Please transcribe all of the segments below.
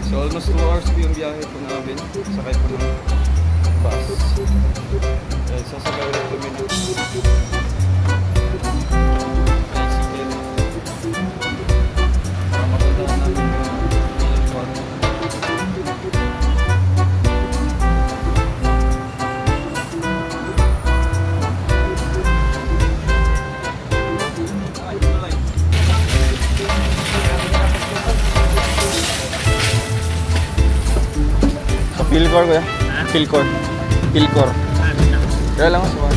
So almost 2 hours po yung biyahe po namin. Sakay po ng bus. Sasakay ulit kami ng tricycle. Para mapunta namin yung airport. Philcor kuya? Philcor. Philcor. Kaya lang mas one.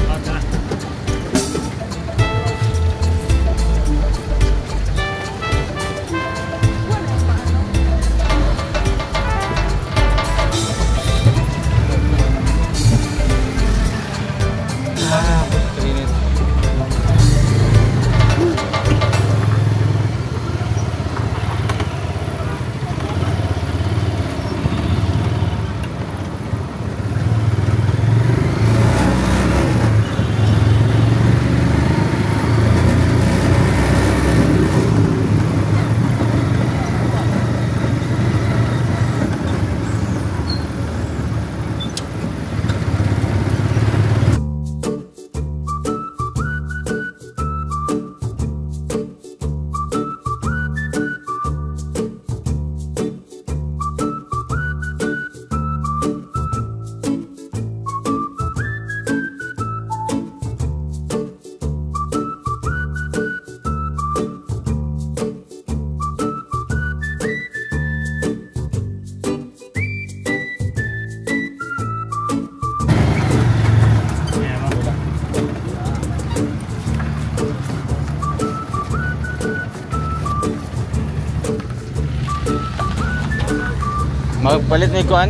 Magpalit ni Kuan.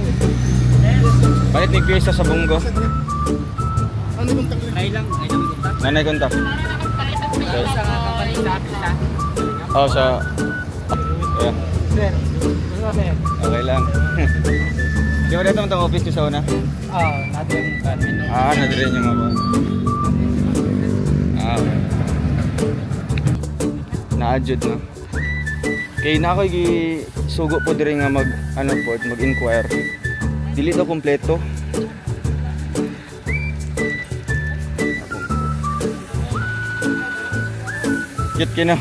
Palit ni Kuya sa bunggo. Ano kontak? Nay lang kontak. Nanay kontak. Sa company sa apila. Oh, sa yeah. Sir. Okay lang. Di ba dito ang office niyo sa una? Natin yung admin. Nadire niyo mo. Okay. Na-adjud na. Kay na ako sugo po dire nga mag-inquire. Dili daw kompleto. Get kina.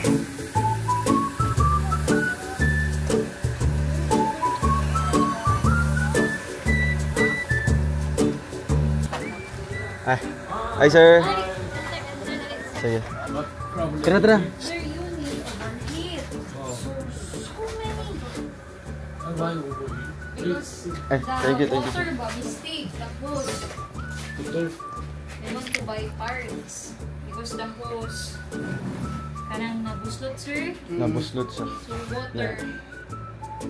Hi sir. Sige. Tara. Thank you. Sir, mistake. Tapos, they want to buy parts. Because the hose, kanang nabuslot, sir. Nabuslot siya. So, water.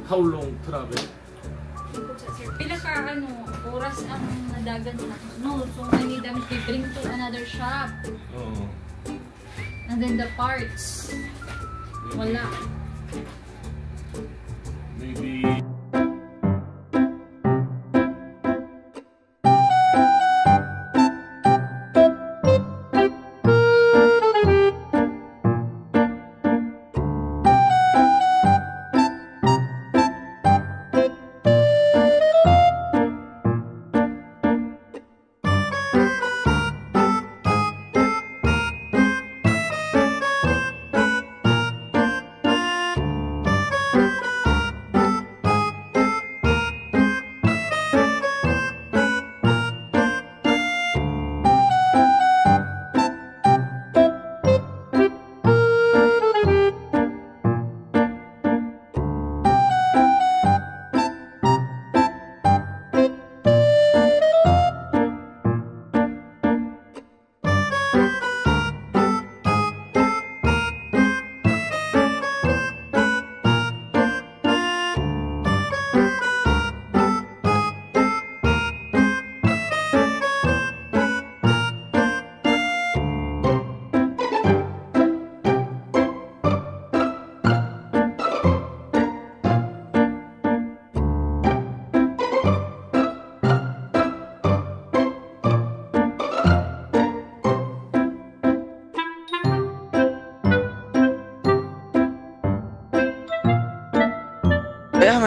How long travel? Sir, pila ka, oras ang nadagan na. No, so many damage. They bring to another shop. And then the parts, wala. Maybe...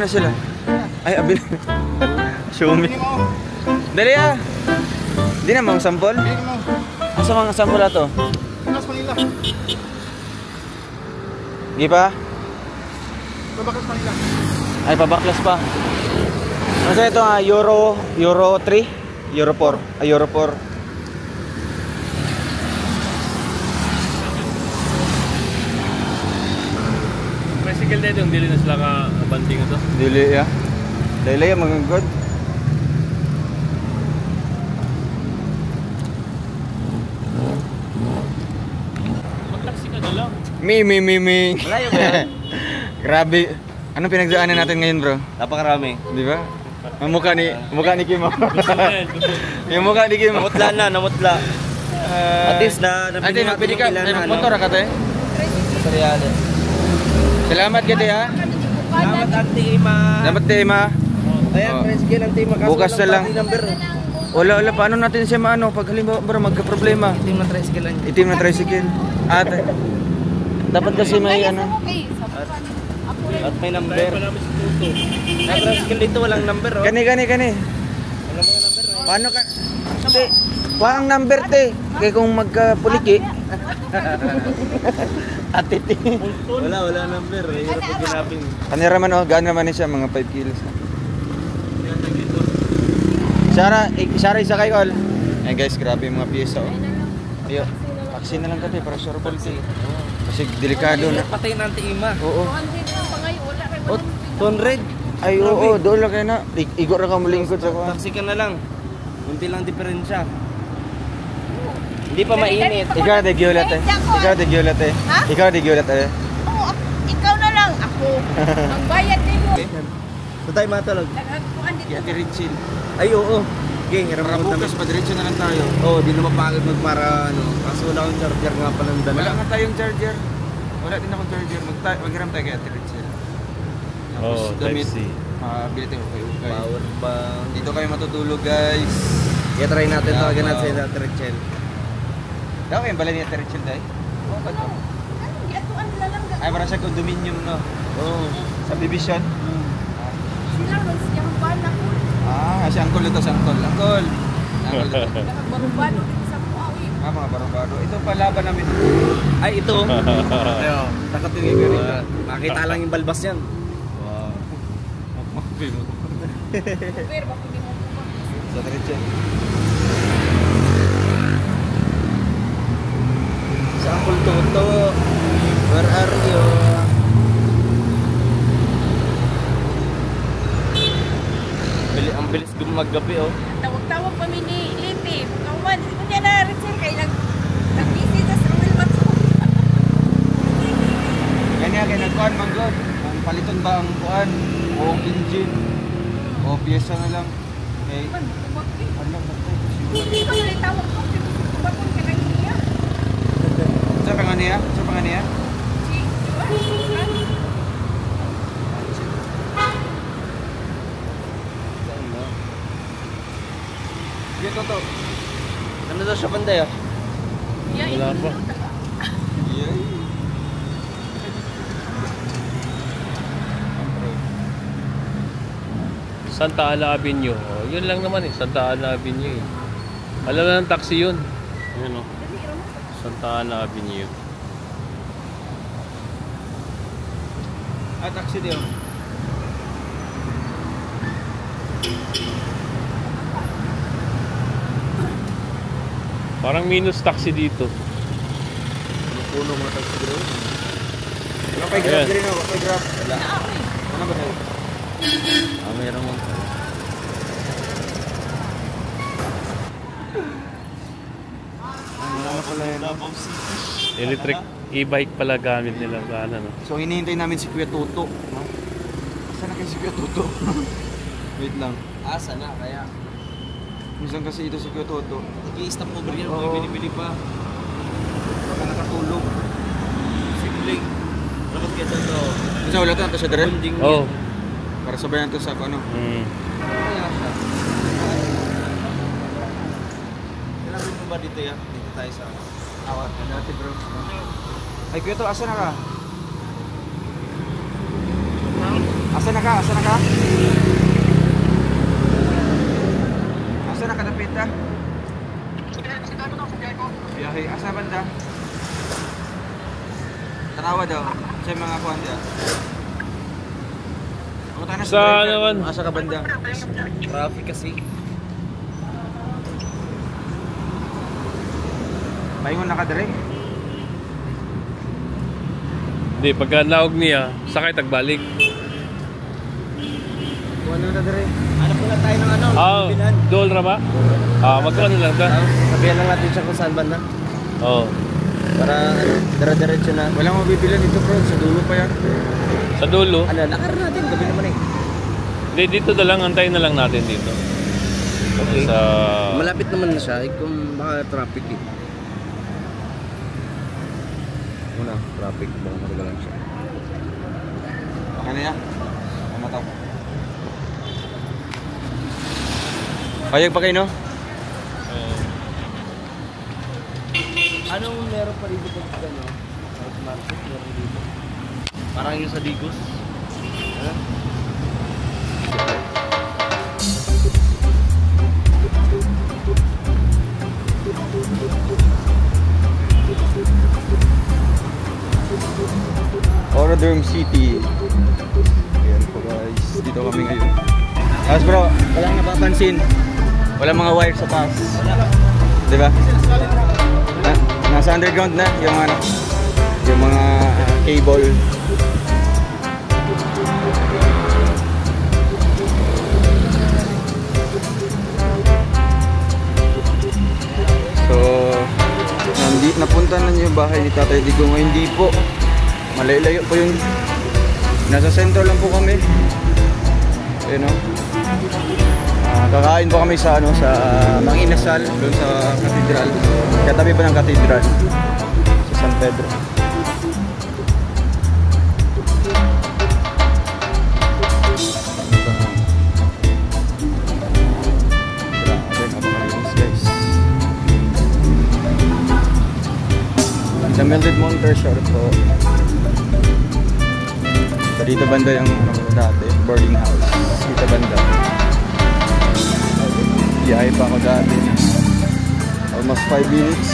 na sila. Ay, abil. Show me. Dali ah. Di na mga sample? Asa mga sample ato? Pinas Manila. Di pa? Babakas Manila. Ay, pabaklas pa. Ano ito nga? Euro 3? Euro 4? Ay, Euro 4. Tricycle dito, yung dili na sila ka-banding ito. Dili ya. Dili ya, mga good. Mag-taxi ka na lang. Mi. Malayo ba yan? Grabe. Anong pinagdaanan natin ngayon, bro? Napakarami. Di ba? Ang mukha ni Kim. Yung mukha ni Kim. Namutla. At least Ate, nagpili ka. Ay, motor ka, te? Seriale. Salamat ka, te, ha? Salamat Ate Ima. Salamat, te, ma. Ayan, Oh. tricycle Ate Ima. Bukas na lang. Number. Wala. Paano natin siya maano? Pag halimbawa, bro, magka-problema. Itim na tricycle lang. Itim na tricycle. Ate. Dapat kasi may ano. At may number. Ang tricycle dito walang number, oh. Kani. Walang mga number, oh. Paano ka? Te, ang number, te. Kaya kung magka-puliki. Ate, te. Wala number. Hirap yung ginapin. Kanira man, oh. Gaan naman siya, mga 5 kilos. Sara, isa kayo, all. Ayan, guys, grabe yung mga pyesa, oh. Iyo, taxi na lang ka, te, para sure te. Kasi delikado na. Patay na Ate Ima. Oo. 200. Ay, oo, doon lang kayo na. Igo na ka malingkod sa kuha. Taxi ka na lang. Kunti lang diferensya. Hindi pa mainit. Ikaw na de-giolet, eh. Ha? Ikaw na de-giolet, eh. Oo, ikaw na lang. Ako. Ang bayad din mo. Sa tayo matulog. Naghaguan dito. Kaya Tiricil. Ay, oo. Okay, hiram Para mo bukas, padiretso na lang tayo. Oo, di na mapagod magpara ano. Kaso wala akong charger nga pala ng dala. Wala nga tayong charger. Wala din akong charger. Maghiram tayo kaya Tiricil. Oo, damit. Type C. Bili tayo kayo, guys. Power bank. Dito kayo matutulog, guys. Kaya try natin ito. Agad natin Wow. sa Trichel. Daw, yung balay niya Tiricil, day. Oo, ba ito? Anong giatuan nila lang? Ay, para sa condominium, no? Oo. Sa division. Sila ron siya ang bala ko. Si Uncle ito, si Uncle. Uncle ito. Nakabarubano dito sa Puawi. Mga barong-baro. Ito palaban namin. Ay, ito. Ayo, takot yung igari. Makita lang yung balbas yan. Wow. Pero bako di mo po. Sa Tiricil. Sa Uncle Toto. Where are you? Ang bilis gumagabi, oh. Tawag-tawag pa ni Lipi. Kawan, kung niya na Richard kay nag-busy sa Ruel Matso. Kanya kaya nagkuhan man God. Ang paliton ba ang kuhan? O engine? O pyesa na lang? Okay. Ano ba ito? Hindi ko na tawag ko. Bakon ka lang niya. Sa panganiya? Sa panganiya? Dito to. Ano daw siya banday, oh? Wala pa. Santa Ana Avenue. Oh, yun lang naman eh. Santa Ana Avenue eh. Alam na ng taxi yun. Yun oh. Santa Ana Avenue. Taxi din. Parang minus taxi dito. Puno mga taxi bro. Wala pa grab Ayan. din ako. Wala grab. Wala. Ano ba tayo? Meron mo. Ano pala yun? Electric e-bike pala gamit nila. Ano, no? So hinihintay namin si Kuya Toto. No? Saan na kayo si Kuya Toto? Wait lang. Asa na kaya? Minsan kasi ito si Kuya Toto. Nag-i-stop over yan. Oo. Mga binibili pa. Baka nakatulog. Sigling. Dapat kaya ito. Minsan wala ito sa direct. Bunding Oh. Para sabayan ito sa ano. Mm. Kaya siya. Kailangan mo ba dito ya? Dito tayo sa Awat na dati bro. Ay Kuya Toto, asa na ka? Asa na ka? Asa na ka? Asa na ka dapit ha? Biyahe. Asa banda? Tanawa daw. Sa mga kuwan diya. Sa naman? Asa ka banda? Traffic kasi. Paingon na ka dire? Hindi, pagka naog niya, sakay tagbalik. Kuwan na dire. Hanap po na tayo ng ano, Ah, dool ra ba? Magkano lang ta? Sabihan lang natin siya kung saan ba na. Oo. Para ano, dire-diretso na. Walang mabibilan dito bro. Sa dulo pa yan. Sa dulo. Ano, lakar natin, gabi naman eh. Hindi, dito na lang, antayin na lang natin dito. Okay. Sa... Malapit naman na siya, kung baka traffic eh. Muna, traffic, baka matagalan siya. Okay na yan. Mamataw. Payag pa kayo no? Anong meron pa dito pag ano? Sa market, meron dito. Parang yung sa Digos. Orodrome City. Ayan po guys. Dito kami ngayon. Tapos bro, walang napapansin. Walang mga wire sa taas. Diba? Nasa underground na yung ano, yung mga cable. So, napunta na niyo yung bahay ni Tatay Digong. Hindi po. Malayo po yun. Nasa sentro lang po kami. Ayun o. Kakain po kami sa ano, sa Manginasal, doon sa katedral. Katabi pa ng katedral sa San Pedro. Sa Mildred Monter Shore po. So dito banda yung ano, dati, boarding house. Dito banda. Biyahe pa ako dati. Almost 5 minutes.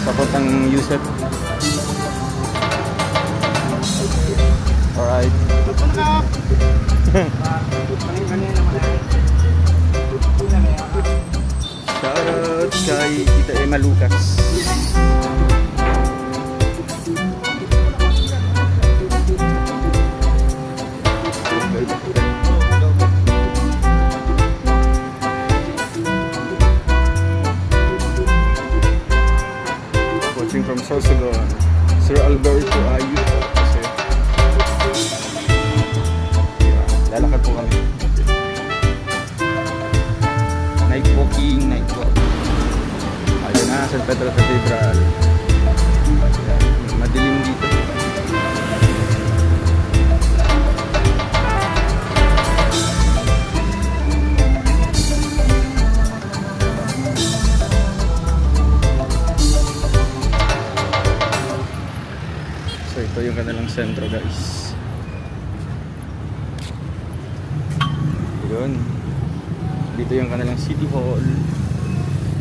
Sapot ang Yusef. Alright. Shoutout kay Tita Emma Lucas. Watching from Sorsogon, Sir Alberto Ayuso. Kasi lalakad po kami. Night walking, night walk. Ayun na, San Pedro Cathedral. Madilim dito. So ito yung kanilang sentro guys. Yun. Dito yung kanilang City Hall.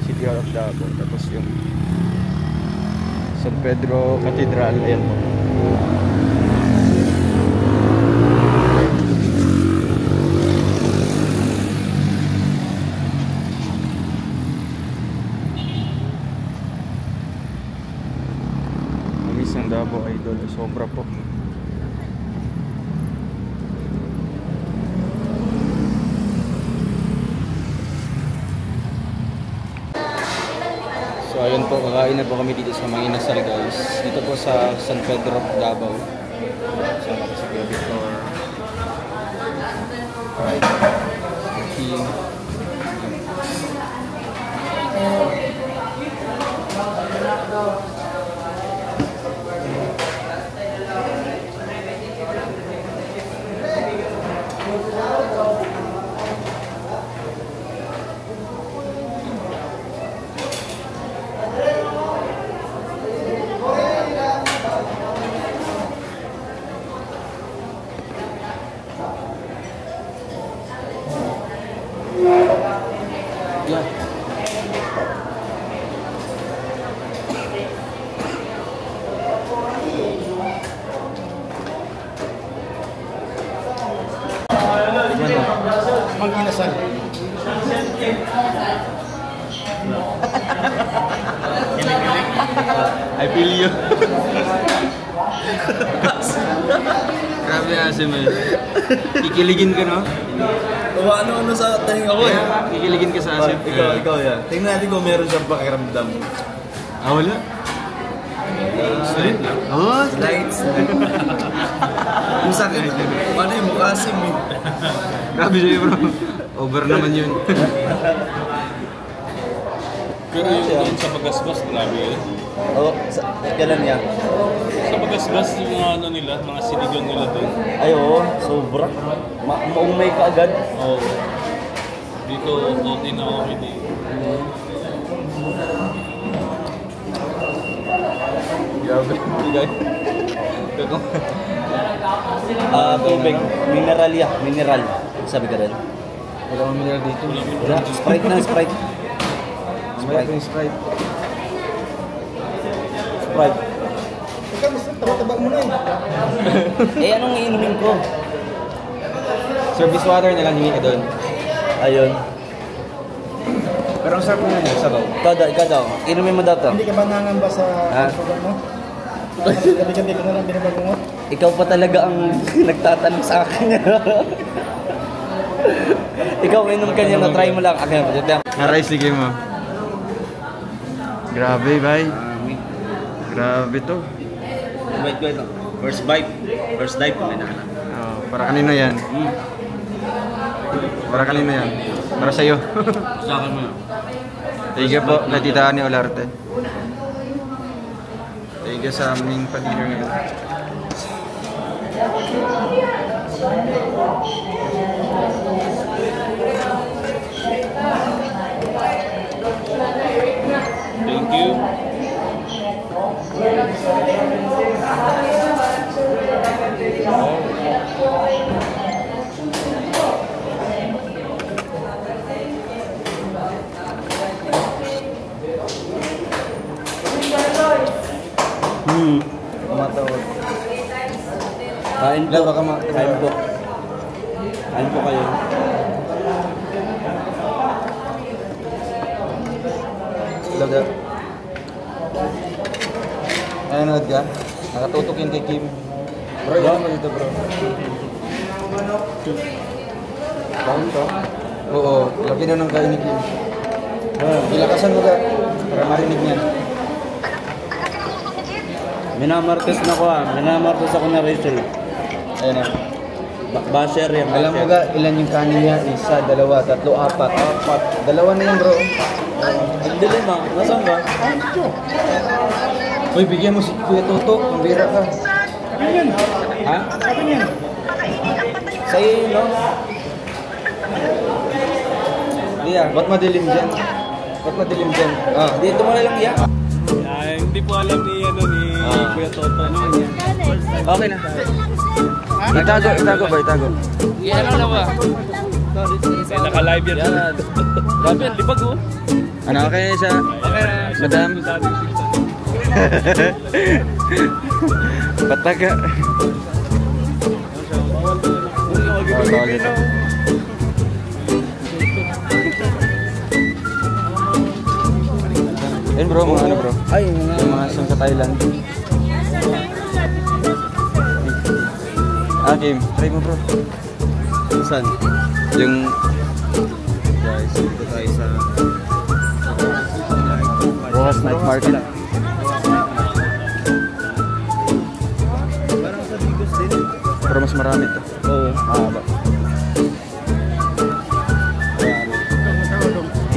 City Hall of Davao. Tapos yung San Pedro Cathedral. Ayan po. Mamis ng Davao Idol. Sobra po. So ayun po, kakain na po kami dito sa Manginasal guys. Dito po sa San Pedro, Davao. Sa Kuya Victor. Alright. Okay. Yeah. Mag-inasal. I feel you. Grabe asim eh. Kikiligin ka, no? Ano sa tahinga ko eh. Kikiligin ka sa asim. Ikaw yan. Tingnan natin kung meron siyang pakiramdam. Ah, wala? Slight lang. Oh, Slight. Yung sa akin, paano yung mukha asim eh? grabe sa'yo, bro. Over naman yun. Pero yung doon sa Bagasbas, grabe yun. Oo, kailan niya? Sa Bagasbas, yung mga ano nila, mga sinigang nila doon. Ay oo, sobra. Maumay ka agad. Oo. Dito, okay na okay na yun. Grabe. Guys. Tubig, mineral ya, mineral. Sabi ka rin. Wala akong mineral dito. Wala, Sprite na, Sprite. Mamaya ko yung Sprite. Sprite. Ikaw, gusto, taba-taba mo na eh. Eh, anong iinumin ko? Service water na lang hingi ka doon. Ayun. Pero ang sarap na niya, sabaw. Ikaw daw. Inumin mo daw to. Hindi ka ba nangamba sa Ha? sugar mo? Gabi-gabi ko na lang binabagungot. Ikaw pa talaga ang nagtatanong sa akin. Ikaw, inom ka niya na try mo lang. Na-rice, sige mo. Grabe, bay. Grabe to. Wait. First bite. First dive. Oh, para kanino yan? Para kanino yan? Para sa'yo. Sa akin mo. Thank you po, Latita ni Olarte. Thank you sa aming pag-dinner ngayon. Thank you. Tumatawag. Kain po. Kain po. Kain po kayo. Laga. Nanonood ka? Nakatutukin kay Kim. Bro, yan mo dito, bro. Bakit to? Oo, laki na ng kain ni Kim. Ilakasan mo ka para marinig niya. Minamartes na ko Minamartes ako na Rachel. Ayun na. Basher yan. Alam mo ga, ilan yung kanin niya? Isa, dalawa, tatlo, apat. Dalawa na yan, bro. Ang dilim ah. Nasaan ba? Uy, bigyan mo si Kuya Toto. Pambira ka. Ha? Sa'yo yun, no? Liya, ba't madilim dyan? Ba't madilim dyan? Ah, Dito mo na lang iya. Hindi po alam ni Kuya Toto. Ano yan? okay na. Itago ba? Yan lang naman. Naka-live yan. Grabe yan, libag oh. Ano, okay na siya? Okay na. Madam? Pataga. Bawal ito. Yan bro, mga ano bro? Ay, Yung mga song sa Thailand. Kim, try mo bro. saan? Yung Guys, dito tayo sa Rojas Night Market. parang sa Bigos din. Pero mas marami to. Oo. Mahaba.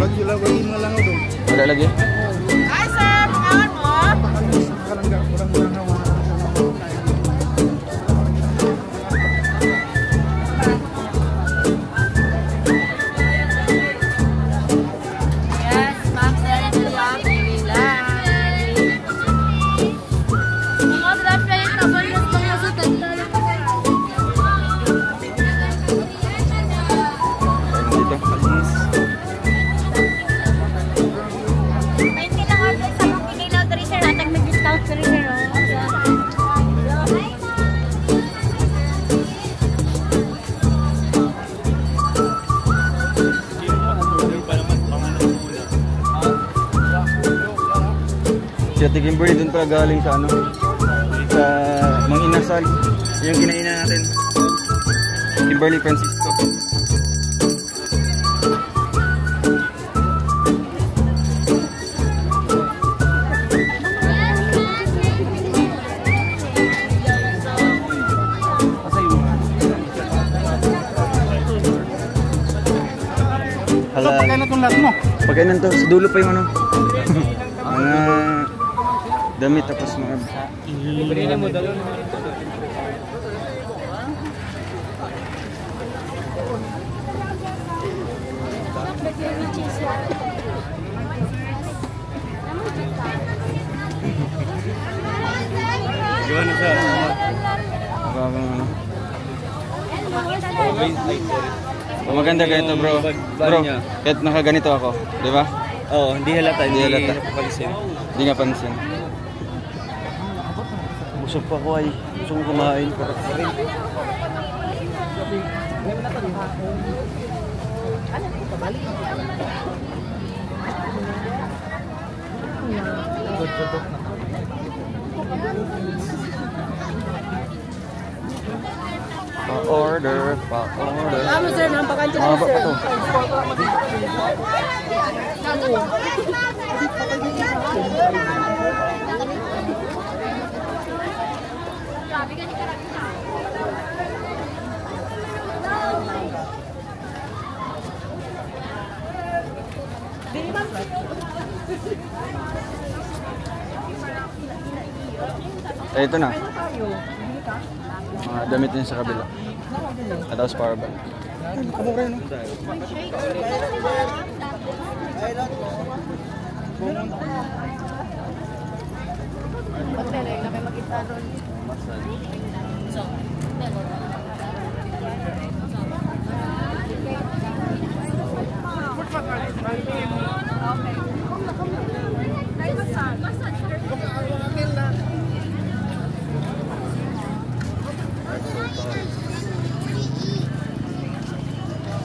Lagi mo lang ako. Wala lagi? Ay, sir, pangalan mo? Yes, ma'am, sir, ito lang. Relax. Mga flashlight na ba yung mga sutan? Dito. Si Ate Kimberly doon pala galing sa ano? Sa Mang Inasal. Yung kinainan natin. Kimberly Francisco. Hala. Pagkain na itong lahat mo. Pagkainan to, sa dulo pa yung ano. Mga damit tapos mga... Pinili mo dalawa. Gimana siya? Bagong ano. Oh, maganda ganito bro. Bro, kahit nakaganito ako, di ba? Oo, hindi halata. Hindi halata. Napapansin. Hindi nga pansin. Busog pa ako ay. Gusto kong kumain. Pero pa rin. Pa-order, pa-order. Sir, nampakan Mga ba ito? Eh, ito na. Mga damit niya sa kabila. At tapos power bank. Kamukha yun.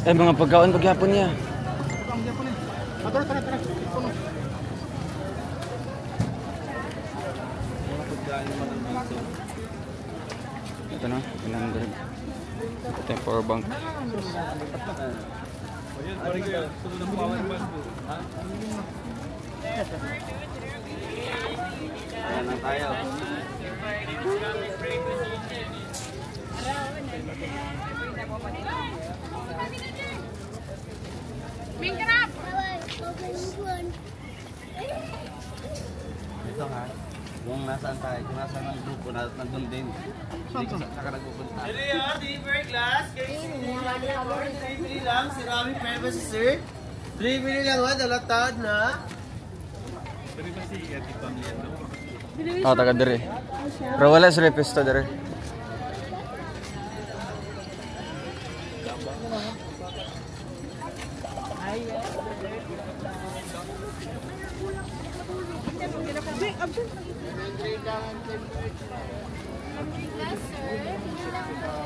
Eh, mga pagkaon paghapon niya. Ito na, 100. Ito yung power bank. Ito nga. Kung nasaan tayo, kung nasaan ang grupo, nandun din. Hindi ko saka nagpupunta. Hello yan, delivery class. Guys, 3 lang. Si Rami Peba si Sir. 3 mili lang ha, dalatad na. Oh, taga dire. Pero wala sa repesto dire.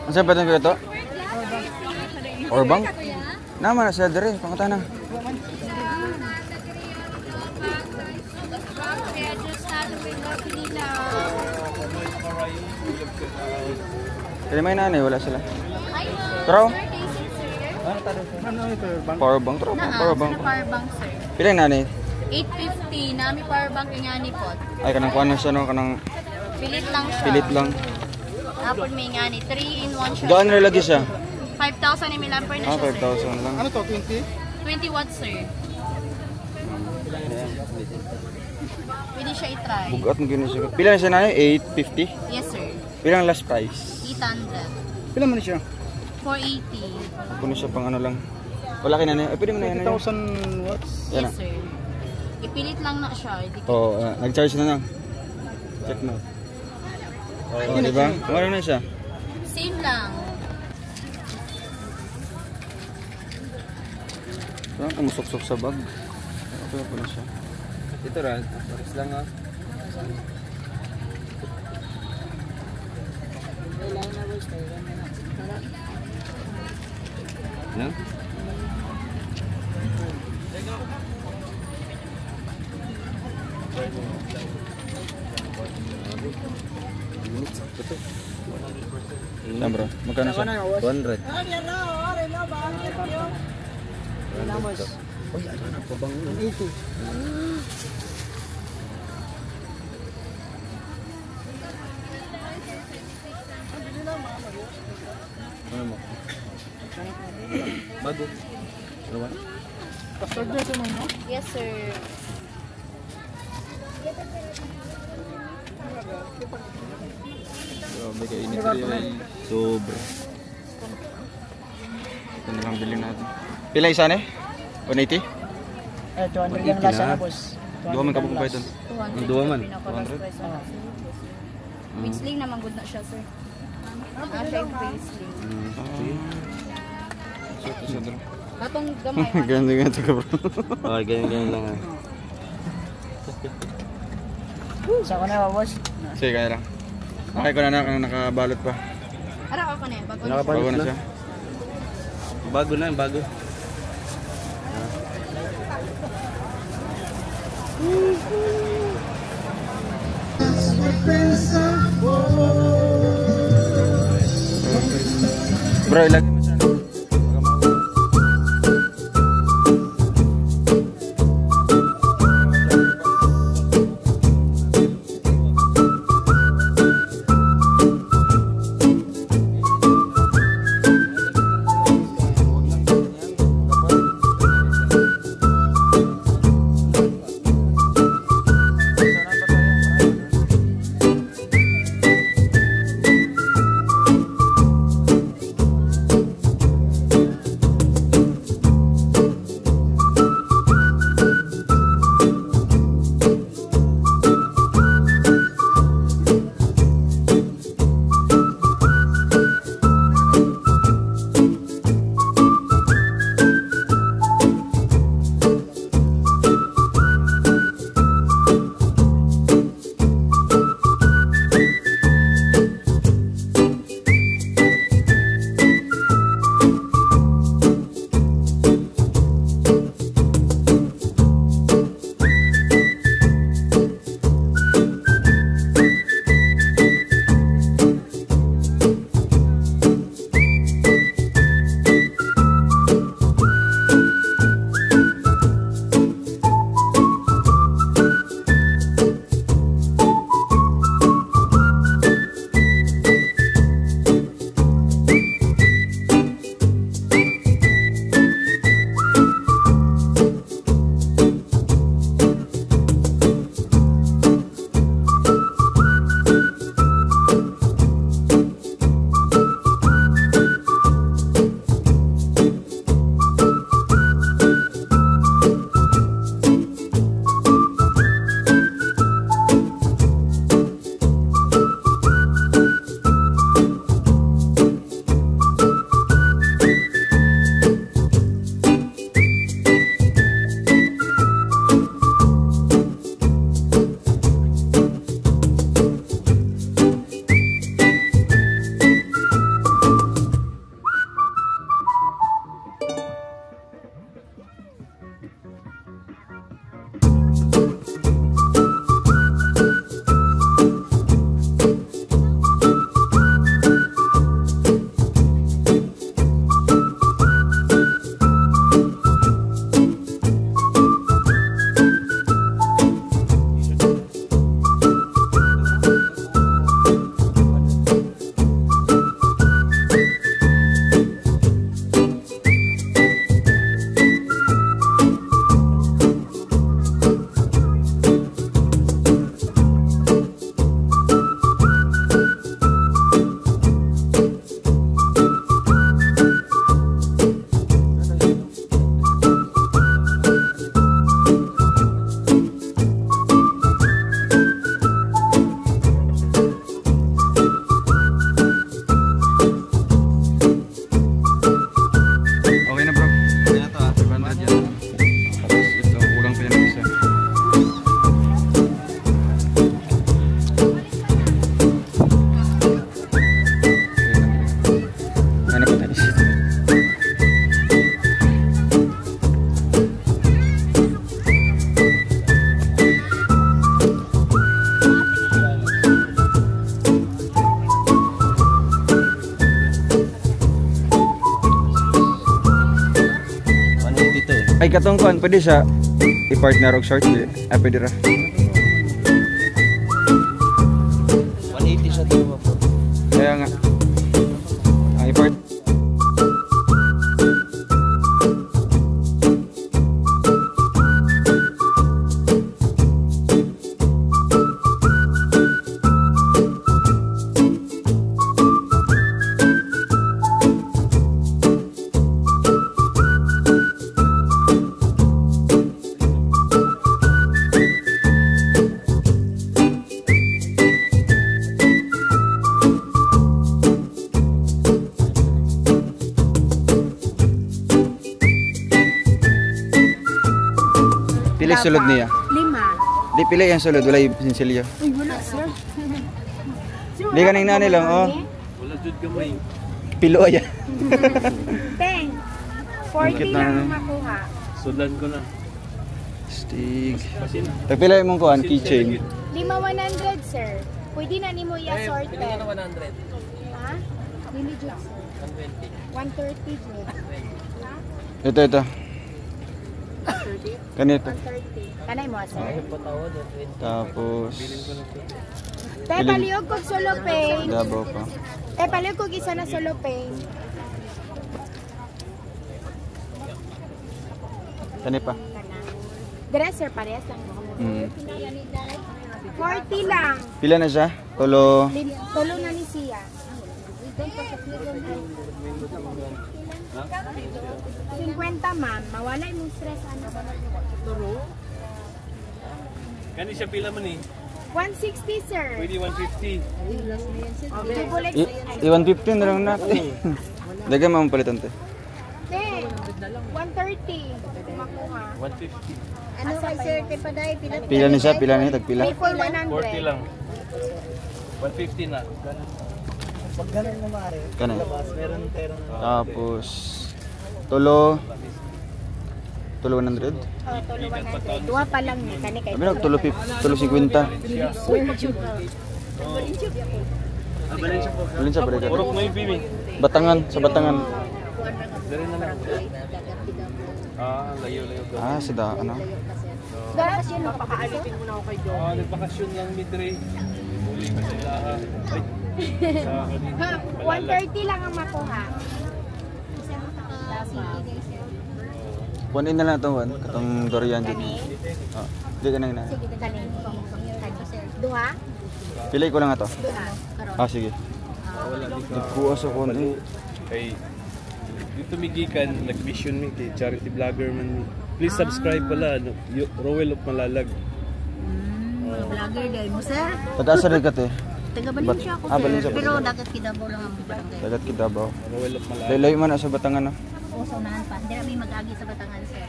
Ano sa patang ko ito? Or bang? Naman na siya dire, pangutana. Kaya may nanay, wala sila. Tro? Power bank, tro? Power bank. Power bank, sir. Pila yung nanay? 850. Nami power bank yung nga ni pot. Ay, kanang kuha na siya, no? Kanang Pilit lang siya. pilit lang. Tapos may nga ni 3-in-1 siya. Gaan na lagi siya? 5,000 mAh na Ah, siya, sir. 5,000 lang. Ano to, 20? 20 watts, sir. Pwede siya i-try. Bugat mo gano'n siya. Pila na siya nanay? 850? Yes, sir. Pila ang last price? 800. Pila man siya? 480. Puno siya pang ano lang. Wala kay nanay. Ay, pwede mo na yan. 20,000 watts. Yan Yes, sir. Ipilit lang na siya. Oo, nag-charge na na. Check mo. Oo, di ba? Ano na siya? Same lang. Saan ka musok-sok sa bag? Okay po na siya. Ito rin. Paris lang ha. Yan? Saan bro? Magkano siya? 200. Uy, ano na pa bang 180. Ano mo? Bago. Ano ba? Yes, sir. Grabe kainit rin ay sobra. Ito na lang bilhin natin. Pila isa na eh? 180? Eh, 200 lang lasa na, boss. Duwa man kabog pa ito. 200. Duwa man. Pinaka-last 200? price na lang. Minsling naman good na siya, sir. Siya yung minsling. Ito siya bro. Katong gamay. Ganyan ka bro. Okay, ganyan lang ha. Saan ko na, boss? Sige, kaya lang. Okay ko na nakabalot pa. Ara ako na yan. Bago na Bago na siya. Bago na, bago. Bro, ilagay mo siya. katong kuan pwede siya i-partner og short di. Pwede ra. 180 siya dito po. Kaya nga. Ang i-part pili sulod niya. 5. Di pili yung sulod, wala yung sinsilyo. Uy, wala, sir. Di ka nang nani lang, oh. Wala jud gamay. Pilo ayan. 10. 40 lang ang makuha. Sudan ko na. Stig. Pasin. Tagpila yung mong kuhan, keychain. 5,100, sir. Pwede na ni mo i-assort. Pili na 100. Ha? Dili jud, sir. 130 jud. Ha? Ito. Kanito. 130. Kanay mo, sir. Patawad. Tapos, Te, paliog kog solo pain. dabaw pa. Te, paliog kog isa na solo pain. Kani pa. Dress, sir, parehas lang. Mm. 40 lang. Pila na siya? Tolo. Tulo na ni siya. 50, ma'am. Mawala yung stress. Ano ba? Kani siya pila man eh. 160, sir. Pwede 150. Double I 115 na lang natin. Dagan mo palitan te. Te, 130. Makuha. 150. Ano kay sir? Te, paday. Pila ni siya, pila ni tagpila. Pay for 100. 40 lang. 150 na. Kani. Tapos tolo 100. Tulo 100. Dua pa lang ni. Kani kay. Sabi na tulo 50. Alin sa pare. Purok mo yung bimi. Batangan, sa Batangan. Dari na lang. Layo. Sada ano. Daras yun napakaalit. Nagbakasyon lang midre. Muli pa sa ilaha. Ay. Sa kanina. 130 lang ang makuha. Kunin na lang ito, Juan. Katong durian dyan. Hindi ka nang Sige, kani. Duha? Pilay ko lang ito. Duha. Sige. Nagkuwas ako na eh. Kay dito migikan nag-mission mi kay charity vlogger man mi. Please subscribe pala ano, Rowell of Malalag. Vlogger dahil mo, sir. Taga-asa rin ka te. Taga-Balinsya ako, Balinsya sir. po, Pero sir. dagat Kidabaw lang ang barangay. Dagat Kidabaw. Rowell of Malalag. Layo man na sa Batangan na. Oo, sa unahan pa. Hindi namin mag-agi sa Batangan, sir.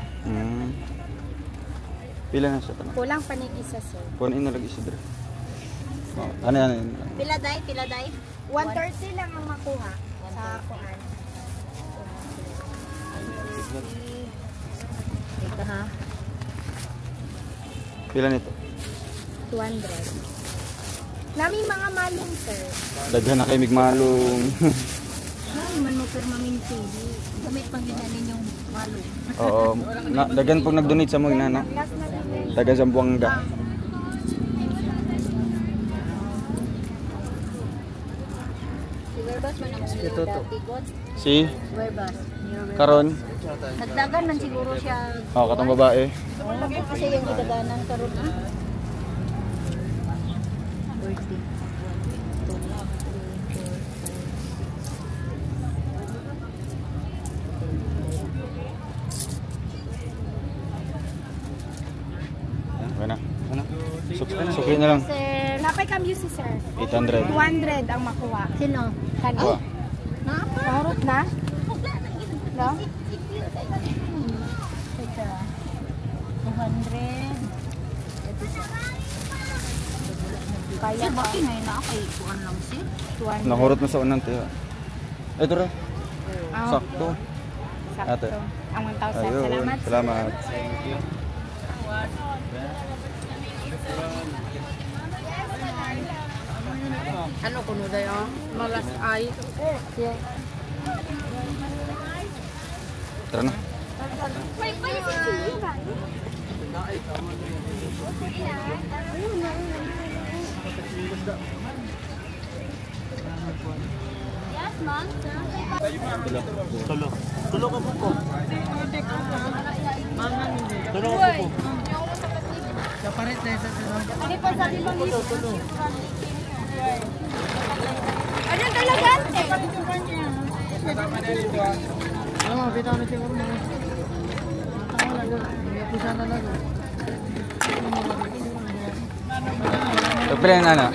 Pila na siya tanong. Kulang pa ni isa, sir. Kunin na lagi siya dre. Ano yan? Pila day? 130 lang ang makuha sa kuhan. Ito ha. Pila nito? 200. Naming mga malong, sir. Daghan na kay migmalong. Ay, man mo permanente. Gamit pang ginanin yung malo. Oo. Daghan pag nag-donate sa mo inana. Last na din. Taga Zamboanga. Si Werbas man ang dati God. Si Werbas. Karon. Nagdagan man siguro siya. Katong babae. Kasi yung gidaganan karon ha. 40. Okay na. Sukli na lang. Sir, napay kami si sir. 800. 200 ang makuha. Sino? Kani? Kuha. Nahurot na? No? Ito. 200. Kaya Sir, pa. bakit ngayon na ako? Ikuan lang, sir. 200. Nahurot na sa unang tiyo. Ito ra. Ah, Sakto. Ate. sakto. Ang 1,000. Ayun. Salamat. sir. Salamat. Ano kuno dayo? Malas ay. Tara na. May sisiyo ba? Yes, ma'am. Tulo ka po ko. Tulo ka po. Kapalit na isa sa Ano pa sa limang liso? Ano talaga? Ano, bitaw na siguro mga. So, pila yung nana?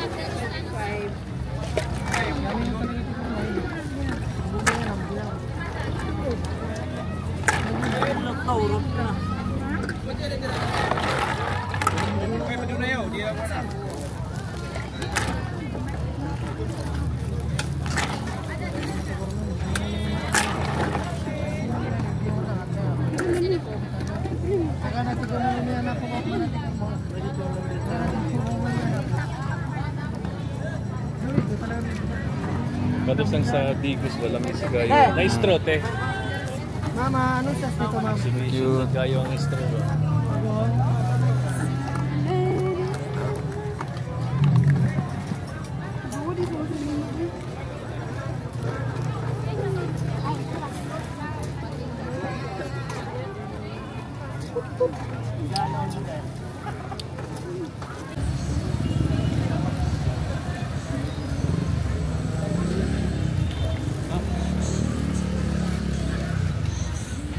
Kadusang sa Digos, walang isigayo. Na-istrote. Mama, ano sa dito, ma'am? Sinuisun sa gayo ang istro.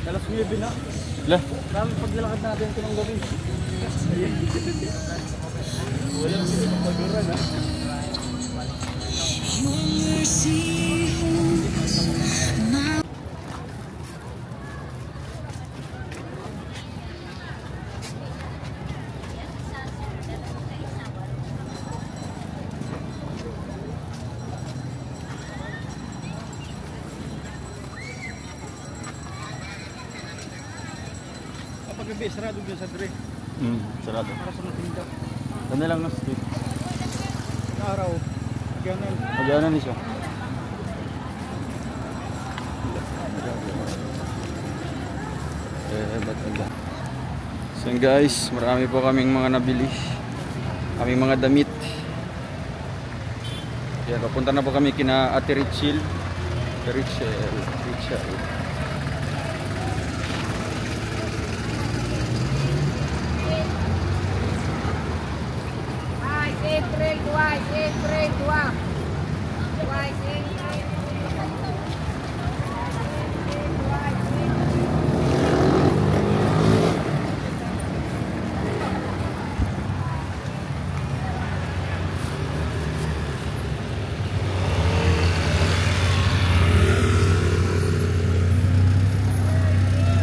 Alas 9 na. Lah. Kami paglalakad natin ito ng gabi. Walang pagduran ha. Paggabi, sarado dyan sa Dre. Sarado. Para sa natinda. Ganda lang na street. Sa araw, ganun. Mag-ano ni siya? So guys, marami po kaming mga nabili. Kaming mga damit. Kaya papunta na po kami kina Ate Richel. Richel. April 2.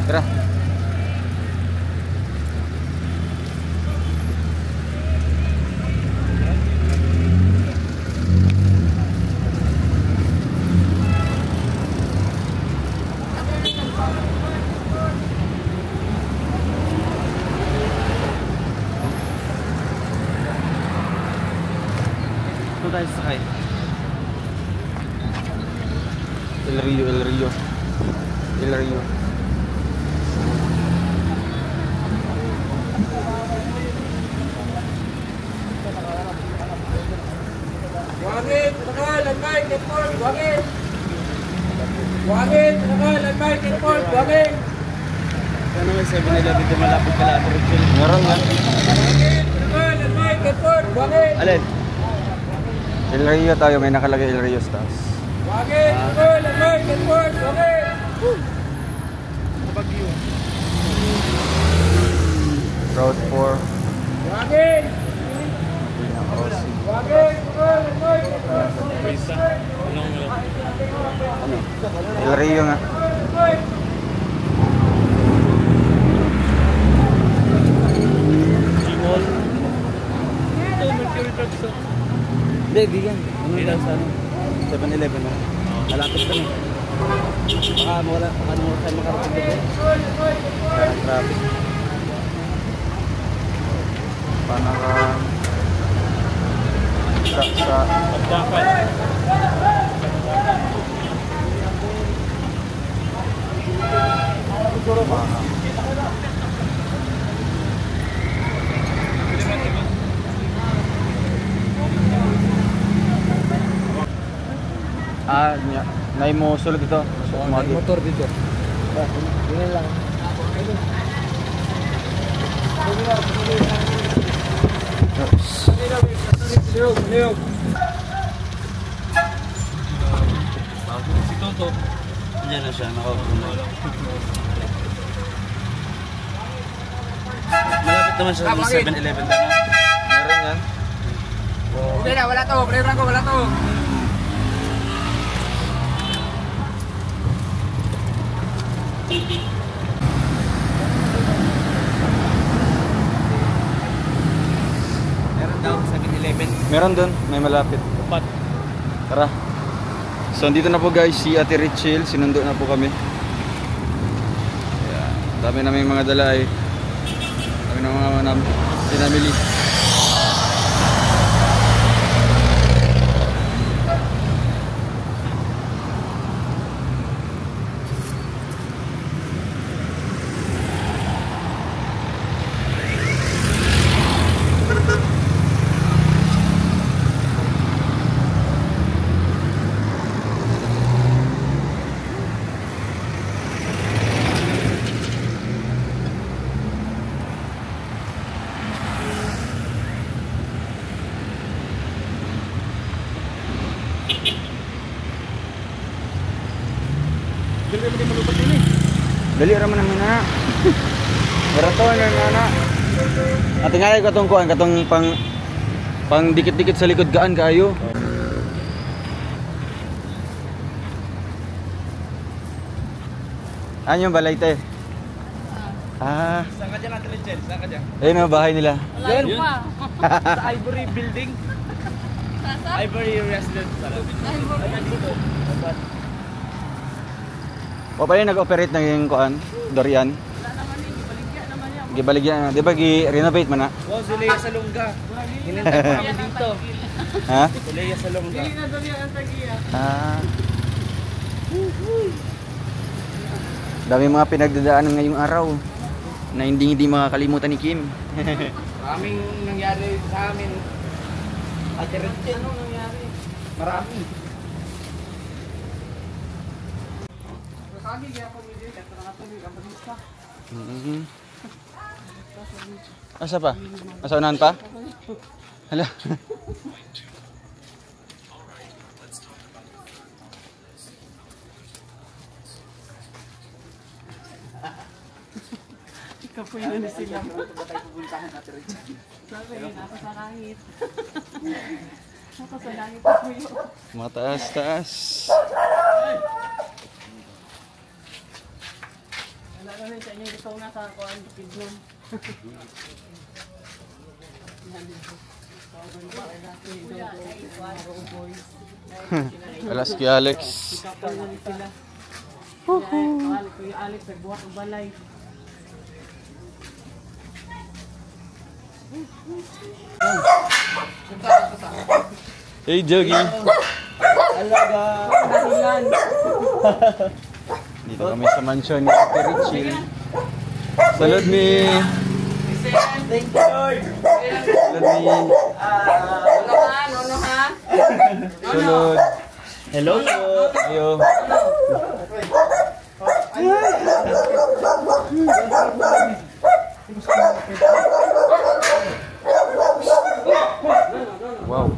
Tara. Ito tayo sakay. El Rio. Buhangin, nakal, landmine, netport, buhangin. Buhangin, nakal, landmine, netport, buhangin. Ano may 7-Eleven din malapit kala Ate Richel? Meron nga. Buhangin, nakal, landmine, netport, buhangin. Alin? El Rio tayo, may nakalagay El Rio stars. Buhangin, nakal, landmine, netport, buhangin. Bagyo. Road 4. Buhangin. Buhangin, nakal, landmine, netport, buhangin. El Rio nga. Gmall. Ito, Mercury Trucks. Hindi, vegan. Ano lang sa ano? 7-Eleven na. Malapit kami. Baka wala, ano tayo makarating dito. Kaya traffic. Panakan. Sa Pagdakan. Nya. Nay mo sulod dito. So, Motor dito. Tingnan lang. Si Toto. Diyan na siya, nakaupo na. Malapit naman siya sa 7-Eleven na. meron yan. Hindi na, wala to. Pre Franco, wala to. Meron daw sa 7-Eleven. Meron doon, may malapit. Upat. Tara. So, dito na po guys, si Ate Richel. Sinundo na po kami. Ayan. Dami namin mga dala eh. Dami na mga pinamili. Dali raman naman na. Barato na. Ate nga katong kuan katong pang dikit-dikit sa likod gaan kaayo. Anyong balay te? Ah. Saan ka dyan, Ate Richel? Saan ka dyan? Ayun ang bahay nila. Layo pa. Sa Ivory Building. Ivory Residence. O pa rin nag-operate na yung kuan, Dorian. Gibaligyan na. Di ba gi-renovate man na? Wow, Zuleya sa Lungga. Hinintay pa kami dito. Ha? Zuleya sa Lungga. Ah. Dami mga pinagdadaanan ngayong araw na hindi makakalimutan ni Kim. Maraming nangyari sa amin. Ate Richel, ano nangyari? Marami. Asa pa? Asa unahan pa? Hala. Kapuyo na sila. Ito ba tayo pupuntahan, Ate Richel? Sabi, nasa sa langit. Nasa sa langit kapuyo. Mataas-taas. Wala na rin sa inyong gusto na sa kuhan, Pidnon. Alas kay Alex. Kuya Alex, nagbuhat ng balay. Hey Jogi. Alaga. Dito kami sa mansion ni Ate Richel. Salud mi. Thank you, Lord. Salud mi. Nono ha? Salud. Hello po. Ayo. Wow.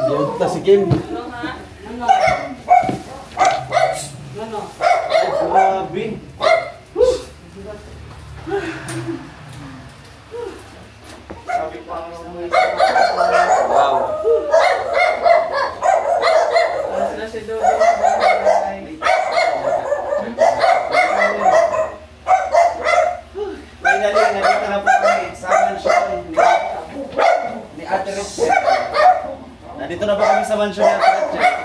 Yan ta si Kim. Grabe. Wow. Finally, nandito na po kami sa mansion ni Ate Richel. Nandito na po kami sa mansion ni Ate Richel.